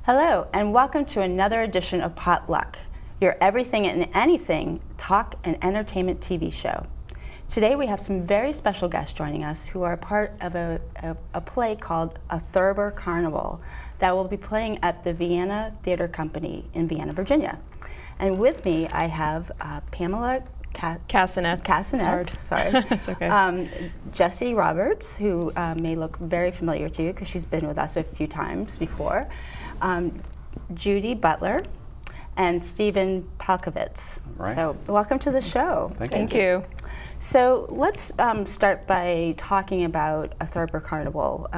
Hello, and welcome to another edition of Potluck, your everything and anything talk and entertainment TV show. Today we have some very special guests joining us who are part of a play called A Thurber Carnival that will be playing at the Vienna Theater Company in Vienna, Virginia. And with me I have Pamela Kasenetz. Sorry. It's okay. Jessie Roberts, who may look very familiar to you because she's been with us a few times before. Judy, Butler, and Stephen Palkovitz. Right. So welcome to the show. Thank you. So let's start by talking about A Thurber Carnival.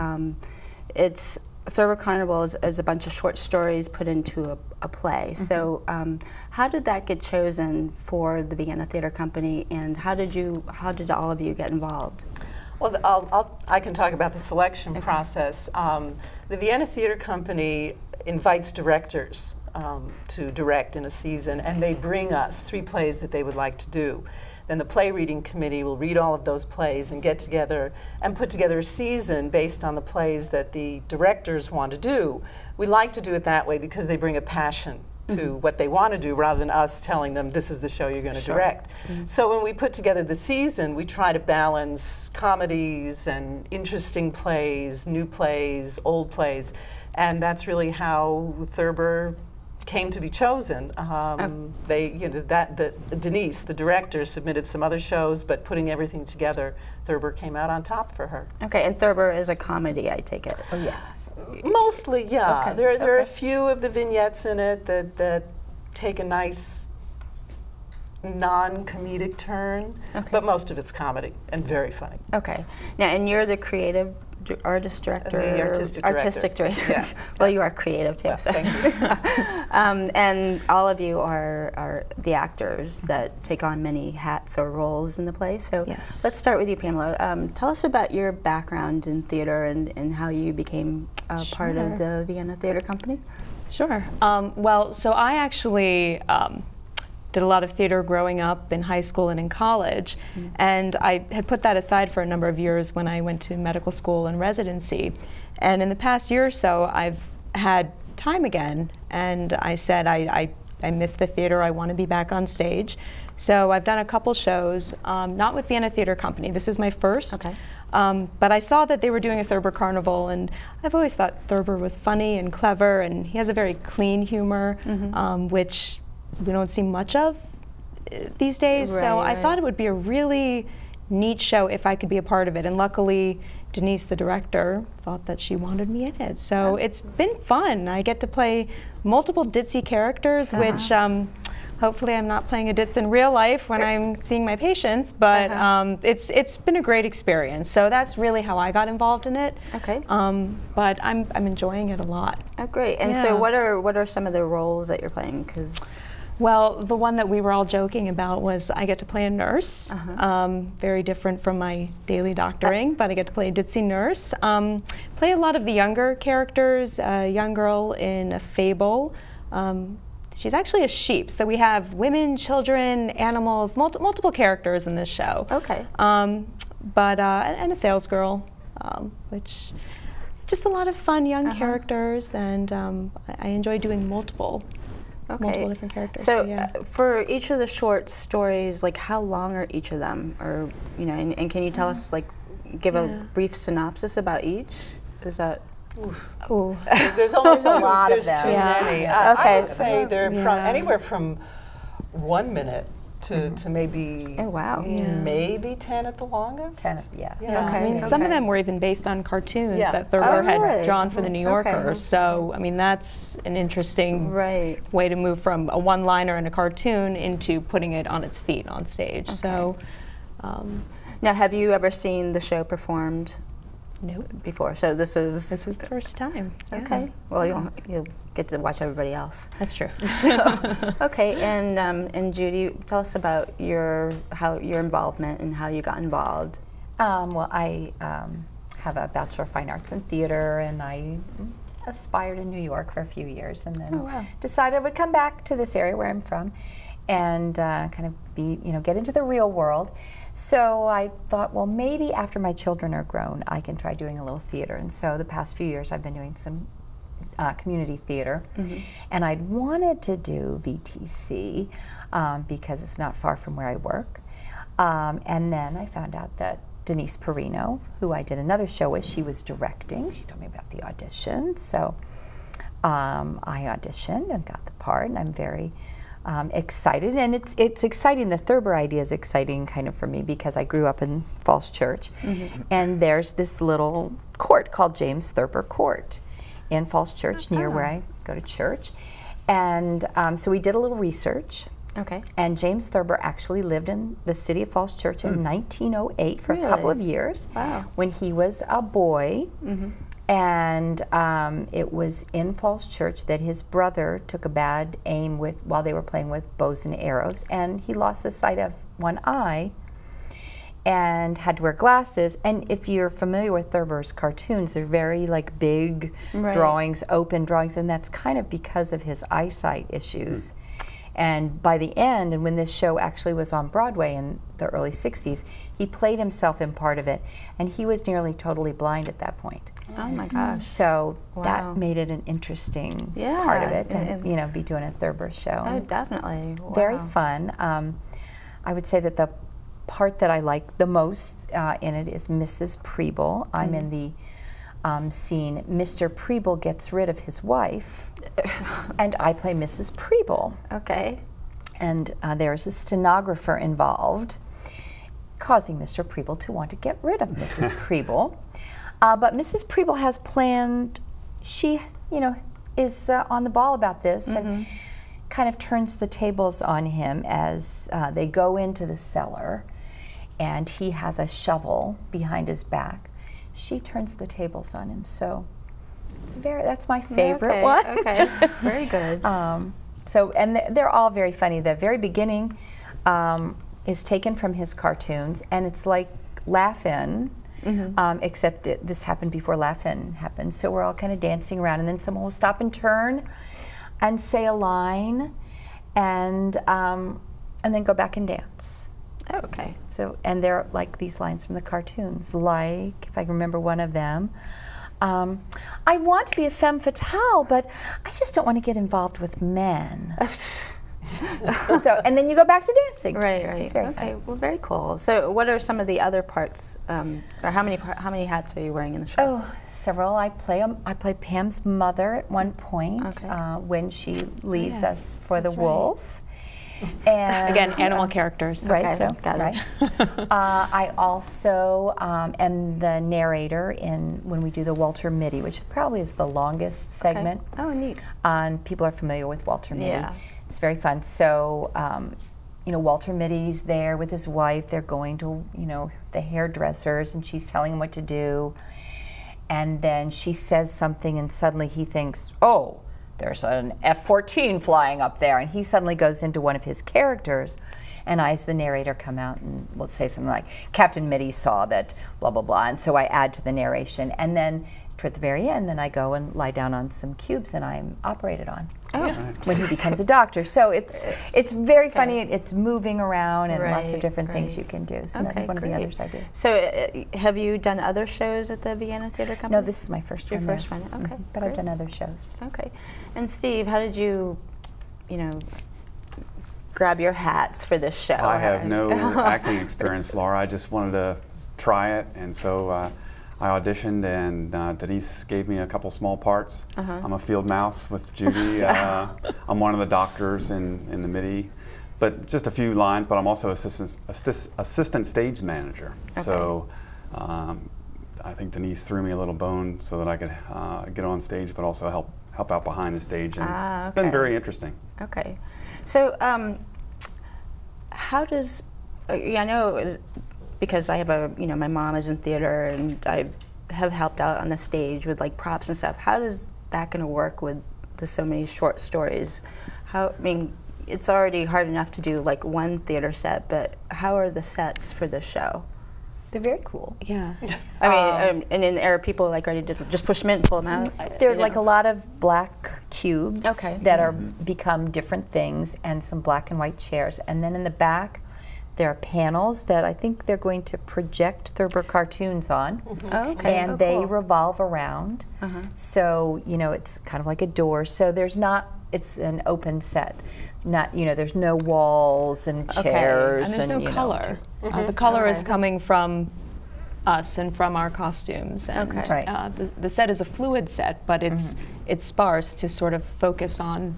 Thurber Carnival is a bunch of short stories put into a play. Mm-hmm. So how did that get chosen for the Vienna Theater Company, and how did all of you get involved? Well, I can talk about the selection process. The Vienna Theater Company invites directors to direct in a season, and they bring us 3 plays that they would like to do. Then the play reading committee will read all of those plays and get together and put together a season based on the plays that the directors want to do. We like to do it that way because they bring a passion to what they want to do rather than us telling them this is the show you're going to direct. So when we put together the season, we try to balance comedies and interesting plays, new plays, old plays, and that's really how Thurber came to be chosen. Denise, the director, submitted some other shows, but putting everything together, Thurber came out on top for her. Okay, and Thurber is a comedy, I take it. Oh, yes. Mostly, yeah. Okay. There are a few of the vignettes in it that take a nice non-comedic turn, but most of it's comedy and very funny. Okay. Now, and you're the creative artist director? The artistic director. Yeah. Well, you are creative too. Yeah, so. thank you. And all of you are the actors that take on many hats or roles in the play. So yes. Let's start with you, Pamela. Tell us about your background in theater and how you became part of the Vienna Theater Company. Sure. Well, so I actually did a lot of theater growing up in high school and in college, and I had put that aside for a number of years when I went to medical school and residency. And in the past year or so, I've had time again, and I said I miss the theater, I want to be back on stage. So I've done a couple shows, not with Vienna Theater Company, this is my first. Okay. But I saw that they were doing a Thurber Carnival, and I've always thought Thurber was funny and clever, and he has a very clean humor, which we don't see much of these days. So I thought it would be a really neat show if I could be a part of it. And luckily, Denise, the director, thought that she wanted me in it. So it's been fun. I get to play multiple ditzy characters, which hopefully I'm not playing a ditz in real life when I'm seeing my patients, but it's been a great experience. So that's really how I got involved in it. Okay. But I'm enjoying it a lot. Oh, great. And so what are some of the roles that you're playing? Well, the one that we were all joking about was I get to play a nurse, very different from my daily doctoring, but I get to play a ditzy nurse. Play a lot of the younger characters, a young girl in a fable. She's actually a sheep, so we have women, children, animals, multiple characters in this show. Okay. And a sales girl, which just a lot of fun young characters, and I enjoy doing multiple different characters. So for each of the short stories, like how long are each of them, or and can you tell us, like, give a brief synopsis about each? Is that? Oh, there's almost a lot of them. Too many. I would say they're from anywhere from 1 minute to maybe maybe 10 at the longest. 10, yeah. Okay. I mean, some of them were even based on cartoons that Thurber had drawn for the New Yorker. So, I mean, that's an interesting way to move from a one-liner in a cartoon into putting it on its feet on stage. So, now, have you ever seen the show performed? No. Before, so this is the first time. Okay. Well, you'll get to watch everybody else. That's true. Okay, and Judy, tell us about your involvement and how you got involved. Well, I have a Bachelor of Fine Arts in Theater, and I aspired in New York for a few years, and then decided I would come back to this area where I'm from, and kind of get into the real world. So I thought, well, maybe after my children are grown, I can try doing a little theater. And so the past few years, I've been doing some community theater, and I'd wanted to do VTC because it's not far from where I work. And then I found out that Denise Perino, who I did another show with, she was directing. She told me about the audition, so I auditioned and got the part, and I'm very excited. And it's exciting. The Thurber idea is exciting kind of for me because I grew up in Falls Church, and there's this little court called James Thurber Court in Falls Church near where I go to church. And so we did a little research. Okay. And James Thurber actually lived in the city of Falls Church in 1908 for a couple of years. Wow. When he was a boy. And it was in Falls Church that his brother took a bad aim while they were playing with bows and arrows, and he lost the sight of one eye and had to wear glasses. And if you're familiar with Thurber's cartoons, they're very like big drawings, open drawings, and that's kind of because of his eyesight issues. And by the end, and when this show actually was on Broadway in the early 60s, he played himself in part of it, and he was nearly totally blind at that point. Oh my gosh. So that made it an interesting part of it to be doing a Thurber show. Oh, definitely. Wow. Very fun. I would say that the part that I like the most in it is Mrs. Preble. I'm in the scene Mr. Preble gets rid of his wife, and I play Mrs. Preble. Okay. And there's a stenographer involved, causing Mr. Preble to want to get rid of Mrs. Preble. But Mrs. Preble has planned, she, is on the ball about this and kind of turns the tables on him as they go into the cellar, and he has a shovel behind his back. She turns the tables on him, so that's my favorite one. Okay, very good. And they're all very funny. The very beginning is taken from his cartoons, and it's like Laugh-In, except this happened before Laugh-In happened. So we're all kind of dancing around, and then someone will stop and turn and say a line, and then go back and dance. Oh, okay. So, and they're like these lines from the cartoons, like, if I remember one of them, I want to be a femme fatale, but I just don't want to get involved with men. So, and then you go back to dancing. Right. It's very okay. fun. Well, very cool. So, what are some of the other parts, or how many hats are you wearing in the show? Oh, several. I play Pam's mother at one point when she leaves us for the wolf. And again, animal characters. Right. Okay, So got it. I also am the narrator when we do the Walter Mitty, which probably is the longest segment. Okay. Oh, neat. People are familiar with Walter Mitty. Yeah. It's very fun. So, Walter Mitty's there with his wife. They're going to, the hairdressers, and she's telling him what to do. And then she says something, and suddenly he thinks, oh, there's an F-14 flying up there. And he suddenly goes into one of his characters. And I, as the narrator, come out and will say something like, Captain Mitty saw that, blah, blah, blah. And so I add to the narration. And then toward the very end, then I go and lie down on some cubes and I'm operated on when he becomes a doctor. So it's very funny. It's moving around and lots of different things you can do. So that's one of the others I do. So have you done other shows at the Vienna Theater Company? No, this is my first one. Your first one, okay. But I've done other shows. Okay. And Steve, how did you, grab your hats for this show? I have no acting experience, Laura. I just wanted to try it, and so I auditioned, and Denise gave me a couple small parts. I'm a field mouse with Judy. I'm one of the doctors in the Mitty, but just a few lines. But I'm also assistant stage manager. Okay. So I think Denise threw me a little bone so that I could get on stage, but also help out behind the stage. And it's been very interesting. Okay. So how does I know, because I have my mom is in theater and I have helped out on the stage with like props and stuff. How does that going to work with so many short stories? It's already hard enough to do like one theater set, but how are the sets for this show? They're very cool. Yeah. And then are people like ready to just push them in and pull them out? There are like a lot of black cubes that are become different things, and some black and white chairs. And then in the back, There are panels that I think they're going to project Thurber cartoons on, Oh, okay. and Oh, they cool. revolve around. So, you know, it's kind of like a door. So there's not, it's an open set. Not, you know, there's no walls and chairs. And there's no you know, color. The color is Okay. coming from us and from our costumes. And Okay. Right. the set is a fluid set, but it's sparse to sort of focus on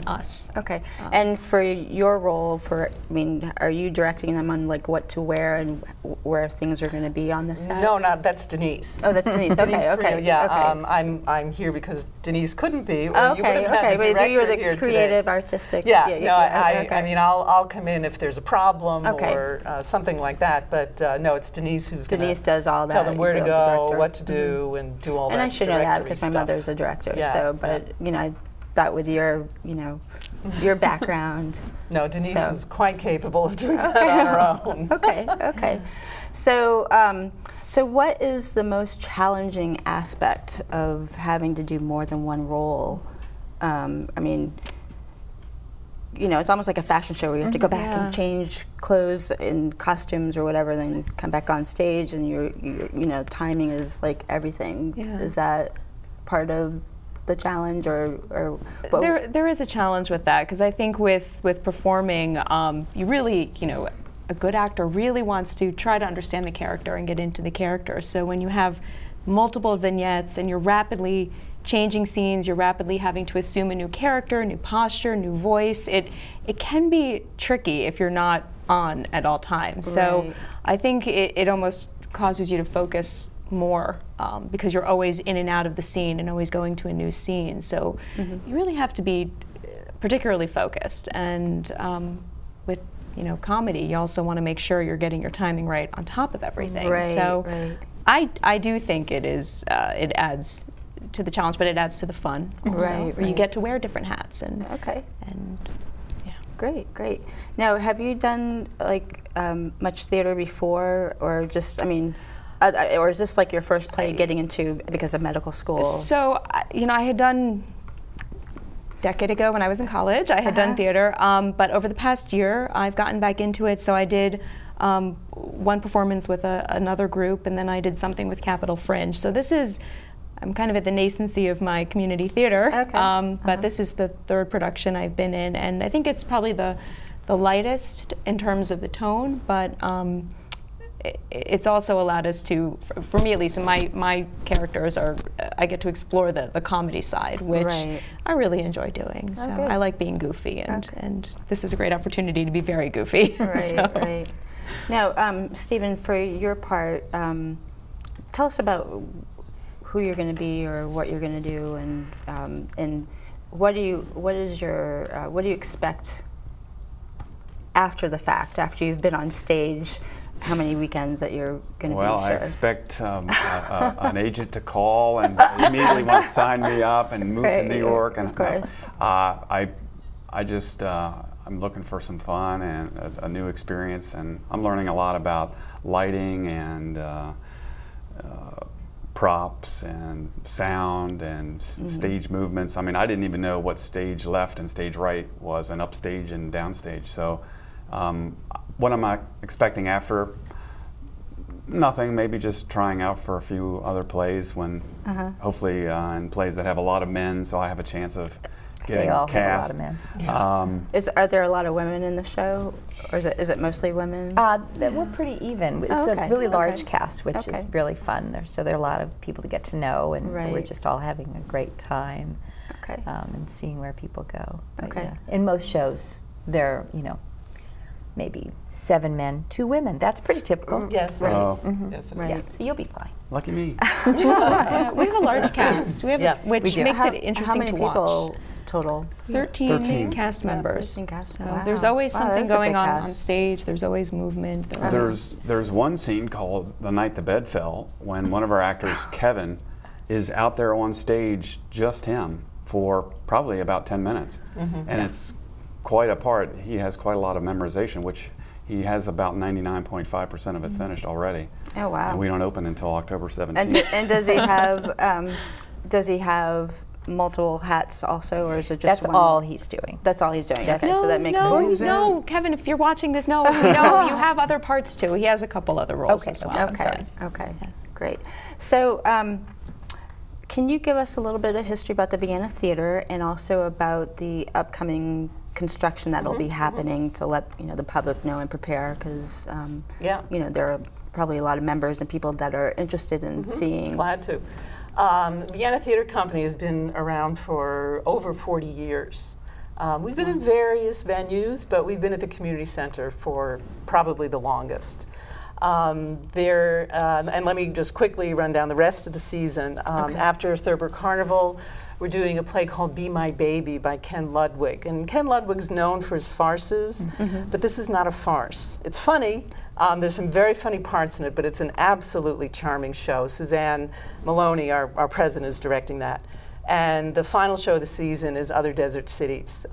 us. Okay. And for your role, I mean, are you directing them on like what to wear and where things are going to be on the set? No, that's Denise. Oh, that's Denise. Denise Okay. Okay. Perino, yeah, Okay. I'm here because Denise couldn't be, or Oh, you would have had okay. the director You're the here creative, today. artistic. Yeah, okay. I mean, I'll come in if there's a problem Okay. or something like that, but no, it's Denise who's going Denise to does all that. tell them where to the go, director. what to do, and do all that. And I should know that directory because my stuff. mother's a director. Yeah, So, but you know, I thought with your, you know, your background. No, Denise So- is quite capable of doing that on her own. Okay. Okay. So, so what is the most challenging aspect of having to do more than one role? I mean, you know, it's almost like a fashion show where you have to go back and change clothes and costumes or whatever, then come back on stage, and you know, timing is like everything. Yeah. Is that part of the challenge, or what? There is a challenge with that, because I think with performing, you really, you know, a good actor really wants to try to understand the character and get into the character. So when you have multiple vignettes and you're rapidly changing scenes, you're rapidly having to assume a new character, new posture, new voice, it can be tricky if you're not on at all times. So Right. I think it almost causes you to focus more, because you're always in and out of the scene and always going to a new scene. So you really have to be particularly focused. And with, you know, comedy, you also want to make sure you're getting your timing right on top of everything. Right, so right. I do think it adds to the challenge, but it adds to the fun also, Right, where you right. get to wear different hats and Okay. yeah. Great, great. Now, have you done like much theater before, or just, I mean, or is this like your first play getting into because of medical school? So, you know, I had done a decade ago when I was in college, I had done theater, but over the past year, I've gotten back into it. So I did one performance with another group, and then I did something with Capitol Fringe. So this is, I'm kind of at the nascency of my community theater, but this is the third production I've been in, and I think it's probably the lightest in terms of the tone, but it's also allowed us to, for me at least, and my characters are, I get to explore the comedy side, which Right. I really enjoy doing. So good. I like being goofy, and this is a great opportunity to be very goofy. Right, So- right. Now, Stephen, for your part, tell us about who you're going to be or what you're going to do, and what do you expect after the fact, after you've been on stage? How many weekends that you're going to Well, be? I Sure. expect an agent to call and immediately want to sign me up and move Right, to New York. And of course. I just I'm looking for some fun and a new experience, and I'm learning a lot about lighting and props and sound and stage movements. I mean, I didn't even know what stage left and stage right was, and upstage and downstage. So what am I expecting after? Nothing, maybe just trying out for a few other plays when, hopefully in plays that have a lot of men, so I have a chance of getting They all cast. have a lot of men. Are there a lot of women in the show, or is it mostly women? We're pretty even. It's okay, a really large okay. cast, which is Okay. really fun. So there are a lot of people to get to know, and we're Right. just all having a great time Okay. and seeing where people go. But Okay. yeah, in most shows, there are, you know, maybe 7 men, 2 women. That's pretty typical. Yes, Right. it is. Mhm. Yes, it Right. is. So you'll be fine. Lucky me. we have a large cast, which We do. makes how, it interesting how many to people watch. total? 13 cast members. 13 cast. So Wow. there's always Wow, something that's a going big on cast. stage. There's always movement. There's one scene called "The Night the Bed Fell" when one of our actors, Kevin, is out there on stage, just him, for probably about 10 minutes, and it's quite a part. He has quite a lot of memorization, which he has about 99.5% of it finished already. Oh wow. And we don't open until October 17th. And does he have multiple hats also, or is it just That's one? all he's doing. That's all he's doing. That's Okay, it. so that makes sense. No, Kevin, if you're watching this, no, you have other parts too. He has a couple other roles Okay, as well. Okay, So- okay, great. So, can you give us a little bit of history about the Vienna Theater and also about the upcoming construction that will be happening to let the public know and prepare? Because there are probably a lot of members and people that are interested in seeing. Glad to. Vienna Theater Company has been around for over 40 years. We've been in various venues, but we've been at the community center for probably the longest. And let me just quickly run down the rest of the season. After Thurber Carnival, we're doing a play called Be My Baby by Ken Ludwig. And Ken Ludwig's known for his farces, but this is not a farce. It's funny. There's some very funny parts in it, but it's an absolutely charming show. Suzanne Maloney, our president, is directing that. And the final show of the season is Other Desert Cities,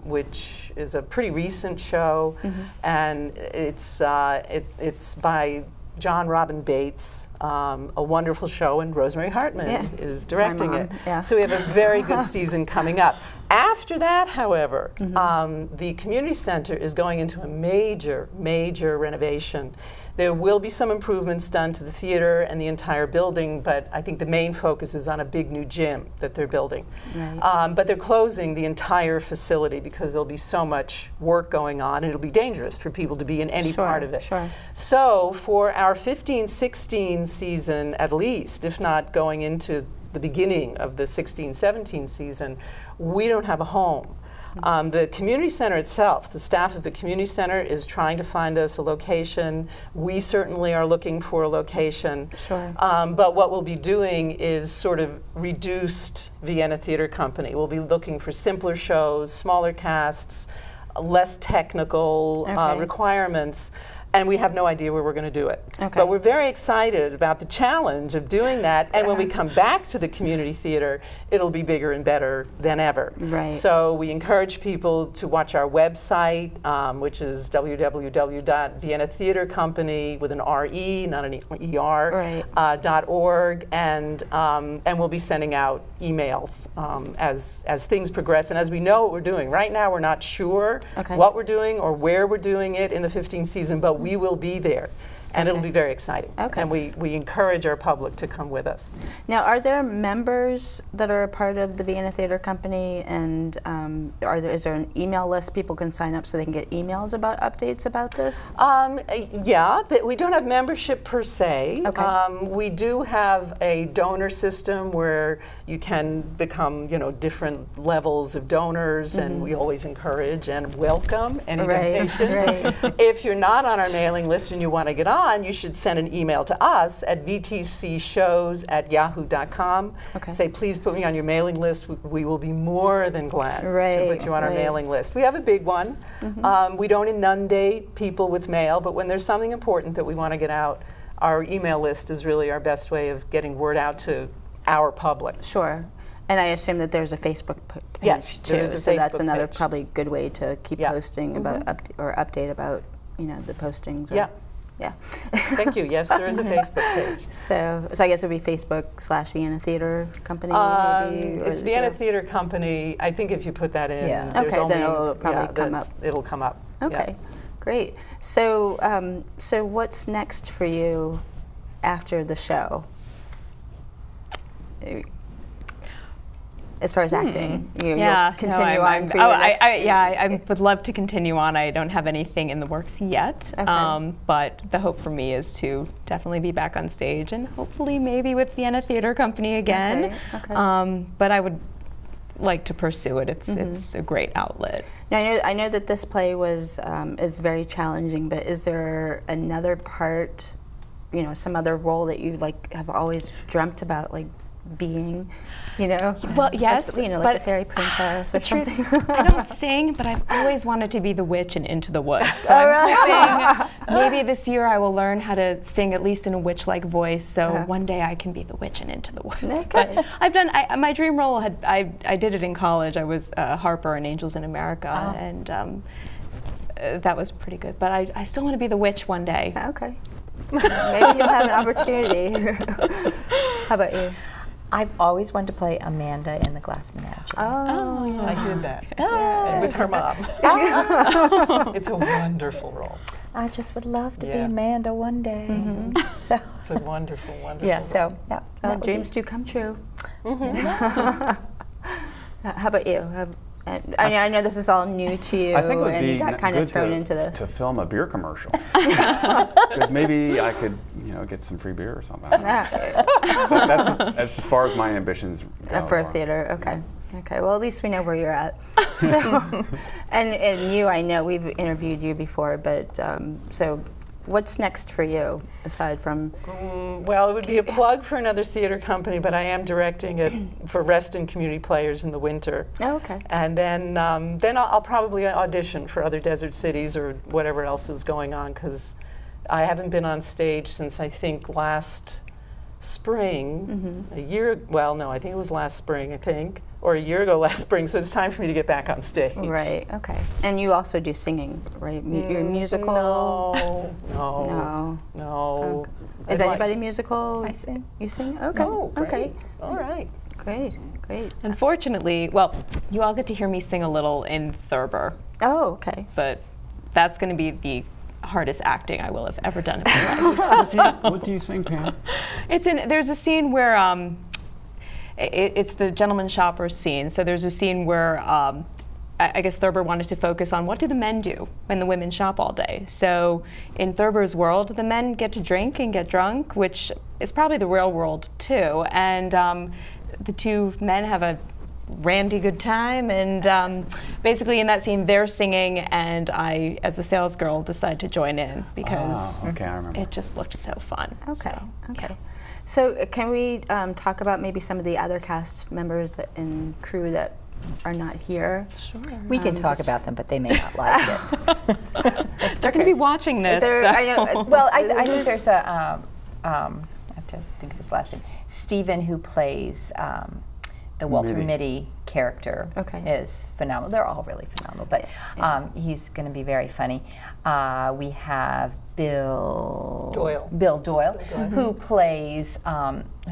which is a pretty recent show, and it's by John Robin Bates, a wonderful show, and Rosemary Hartman is directing it. Yeah. So we have a very good season coming up. After that, however, the community center is going into a major, major renovation. There will be some improvements done to the theater and the entire building, but I think the main focus is on a big new gym that they're building. Right. But they're closing the entire facility because there'll be so much work going on, and it'll be dangerous for people to be in any part of it. Sure. So for our 15-16 season at least, if not going into the beginning of the 16-17 season, we don't have a home. The community center itself, the staff of the community center is trying to find us a location. We certainly are looking for a location. Sure. But what we'll be doing is sort of reduced Vienna Theater Company. We'll be looking for simpler shows, smaller casts, less technical requirements. And we have no idea where we're going to do it. But we're very excited about the challenge of doing that. And when we come back to the community theater, it'll be bigger and better than ever. Right. So we encourage people to watch our website, which is www.viennatheatercompany with an R-E, not an E-R, .org. And we'll be sending out emails as things progress. And as we know what we're doing. Right now, we're not sure what we're doing or where we're doing it in the 15th season, but we will be there, and it'll be very exciting. And we encourage our public to come with us. Now, are there members that are a part of the Vienna Theater Company, and is there an email list people can sign up so they can get emails about updates about this? Yeah, but we don't have membership per se. We do have a donor system where you can become, different levels of donors, and we always encourage and welcome any donations. If you're not on our mailing list and you want to get on, you should send an email to us at vtcshows@yahoo.com. Say, please put me on your mailing list. We will be more than glad to put you on our mailing list. We have a big one. We don't inundate people with mail, but when there's something important that we want to get out, our email list is really our best way of getting word out to our public. Sure. And I assume that there's a Facebook page too. There is a so Facebook that's another page. probably good way to keep posting about update about the postings. Or, Thank you. Yes, there is a Facebook page. So I guess it would be Facebook/Vienna Theater Company. Maybe, it's Vienna Theater Company. I think if you put that in, there's then it'll probably come up. It'll come up. Okay, great. So so what's next for you after the show? As far as acting, you'll continue on for your next... I would love to continue on. I don't have anything in the works yet, but the hope for me is to definitely be back on stage and hopefully maybe with Vienna Theater Company again. But I would like to pursue it. It's a great outlet. Now, I know that this play was is very challenging, but is there another part, some other role that you have always dreamt about, being, Well, yes, like but the fairy princess or something. I don't sing, but I've always wanted to be the witch in Into the Woods. So I'm hoping maybe this year I will learn how to sing at least in a witch-like voice. So one day I can be the witch in Into the Woods. But I've done my dream role. I did it in college. I was Harper in Angels in America, and that was pretty good. But I still want to be the witch one day. Okay, maybe you'll have an opportunity. How about you? I've always wanted to play Amanda in The Glass Menagerie. Oh, yeah. I did that with her mom. It's a wonderful role. I just would love to be Amanda one day. So It's a wonderful, wonderful yeah, role. so yeah, that would dreams be- do come true. How about you? I know this is all new to you, I think it would and be you got kind of good thrown to, into this. to film a beer commercial. Because maybe I could, get some free beer or something. That's as far as my ambitions go. For theater, okay. Okay, well, at least we know where you're at. So, and you, I know we've interviewed you before, but so what's next for you aside from? Well, it would be a plug for another theater company, but I am directing it for Reston Community Players in the winter. Oh, okay. And then I'll probably audition for other desert cities or whatever else is going on, because I haven't been on stage since I think last spring, a year, well, no, I think it was last spring, or a year ago last spring, so it's time for me to get back on stage. Right, okay. And you also do singing, right? You're musical? No. Okay. Is anybody musical? I sing. You sing? Okay. Oh, great. Okay. All right. Great, great. Unfortunately, well, you all get to hear me sing a little in Thurber, Oh, okay. but that's going to be the hardest acting I will have ever done in my life. What do you sing, Pam? There's a scene where it's the gentleman shopper scene. So there's a scene where I guess Thurber wanted to focus on what do the men do when the women shop all day. So in Thurber's world, the men get to drink and get drunk, which is probably the real world too. And the two men have a randy good time, and basically in that scene they're singing, and I, as the sales girl, decide to join in because Okay, I remember. it just looked so fun. Okay, okay. So can we talk about maybe some of the other cast members and crew that are not here? Sure. We can talk about them, but they may not like it. They're going to be watching this. I know, Well, I think there's a, I have to think of his last name, Stephen, who plays the Walter Mitty character, is phenomenal. They're all really phenomenal, but he's going to be very funny. We have Bill Doyle, who plays,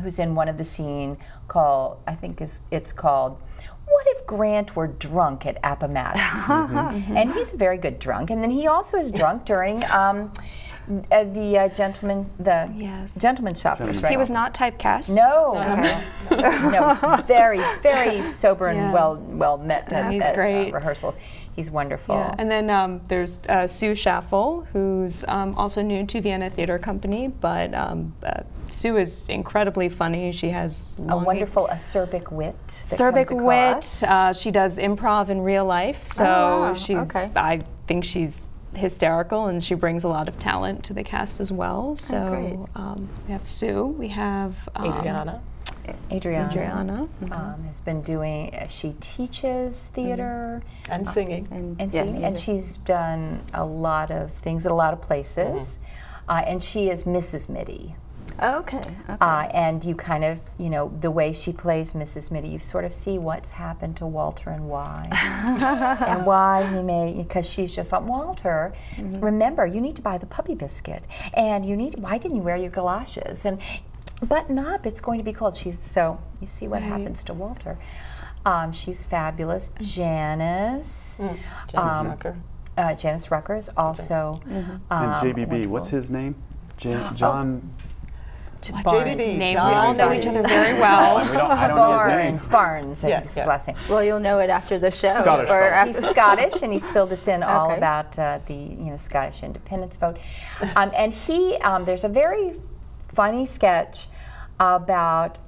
who's in one of the scene called, I think it's called, What If Grant Were Drunk at Appomattox? And he's a very good drunk, and then he also is drunk during the gentleman shoppers, right? He was not typecast. No, no, very, very sober and well met he's great. Rehearsals. He's wonderful. Yeah. And then there's Sue Schaffel, who's also new to Vienna Theater Company, but Sue is incredibly funny. She has a wonderful acerbic wit. Acerbic wit. She does improv in real life, so I think she's hysterical, and she brings a lot of talent to the cast as well. So we have Sue. We have Adriana. Adriana has been doing, she teaches theater. And singing. And singing. And she's done a lot of things at a lot of places. And she is Mrs. Mitty. Okay. And you kind of, the way she plays Mrs. Mitty, you sort of see what's happened to Walter and why. And why he may, because she's just like, Walter, remember, you need to buy the puppy biscuit. And why didn't you wear your galoshes? And button up, it's going to be cold. So you see what happens to Walter. She's fabulous. Janice. Janice Rucker is also and JBB, wonderful. what's his name? John. Barnes. We all know each other very well. I don't know his name. Barnes, I think is his last name. Well, you'll know it after the show. Scottish. He's Scottish, and he's filled us in all about the Scottish independence vote. And there's a very funny sketch about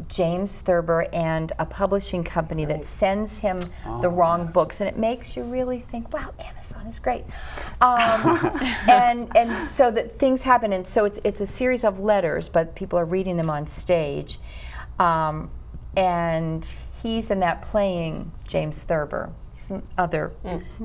James Thurber and a publishing company that sends him the wrong books, and it makes you really think, wow, Amazon is great. And so that things happen, and so it's a series of letters, but people are reading them on stage. And he's in that playing James Thurber. He's another,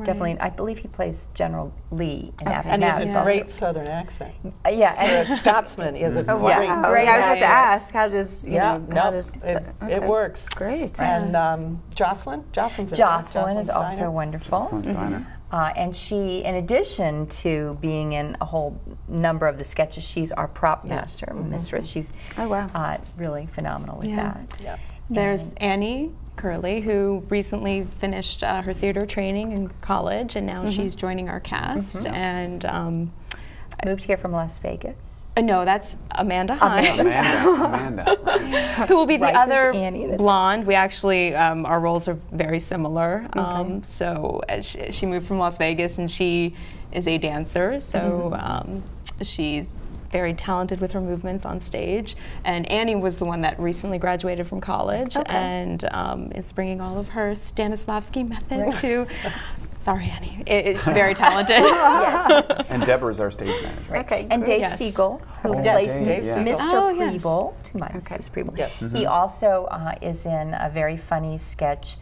definitely, I believe he plays General Lee in Appomattox. And he has a great Southern accent. Yeah, and a Scotsman. He has a great great I was about to ask, how does, it works. Great. And Jocelyn? Jocelyn is also wonderful. Jocelyn Steiner. And she, in addition to being in a whole number of the sketches, she's our prop master, mistress. She's really phenomenal with that. Yeah. There's Annie Curley, who recently finished her theater training in college, and now she's joining our cast. And moved here from Las Vegas. No, that's Amanda Hines. Amanda. Who will be the other Annie, blonde. We actually, our roles are very similar. So as she moved from Las Vegas, and she is a dancer, so she's very talented with her movements on stage. And Annie was the one that recently graduated from college and is bringing all of her Stanislavski method to. Sorry, Annie. She's very talented. And Deborah's our stage manager. Okay, And Dave Siegel, who plays Mr. Preble, to my Mrs. Preble. He also is in a very funny sketch,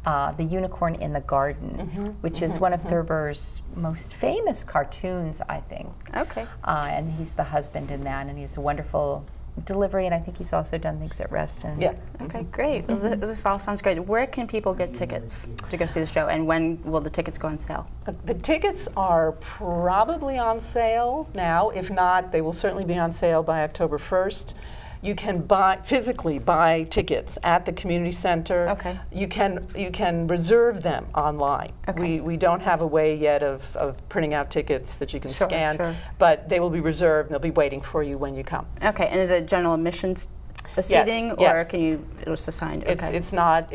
The Unicorn in the Garden, which is one of Thurber's most famous cartoons, I think. Okay. And he's the husband in that, and he has a wonderful delivery, and I think he's also done things at Reston. Okay, great. Well, this all sounds great. Where can people get tickets to go see the show, and when will the tickets go on sale? The tickets are probably on sale now. If not, they will certainly be on sale by October 1st. You can physically buy tickets at the community center. Okay. You can reserve them online. Okay. We don't have a way yet of printing out tickets that you can scan, but they will be reserved and they'll be waiting for you when you come. Okay, and is it general admissions seating, or can you? It was assigned. Okay. It's not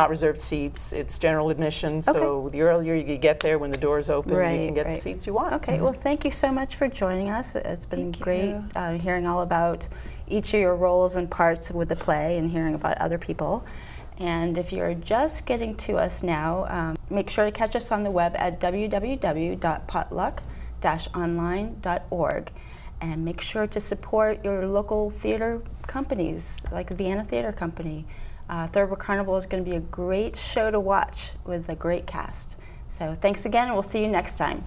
reserved seats. It's general admission. So the earlier you get there, when the doors open, you can get the seats you want. Okay. Well, thank you so much for joining us. It's been great hearing all about each of your roles and parts with the play and hearing about other people. And if you're just getting to us now, make sure to catch us on the web at www.potluck-online.org, and make sure to support your local theater companies like the Vienna Theater Company. Thurber Carnival is going to be a great show to watch with a great cast. So thanks again, and we'll see you next time.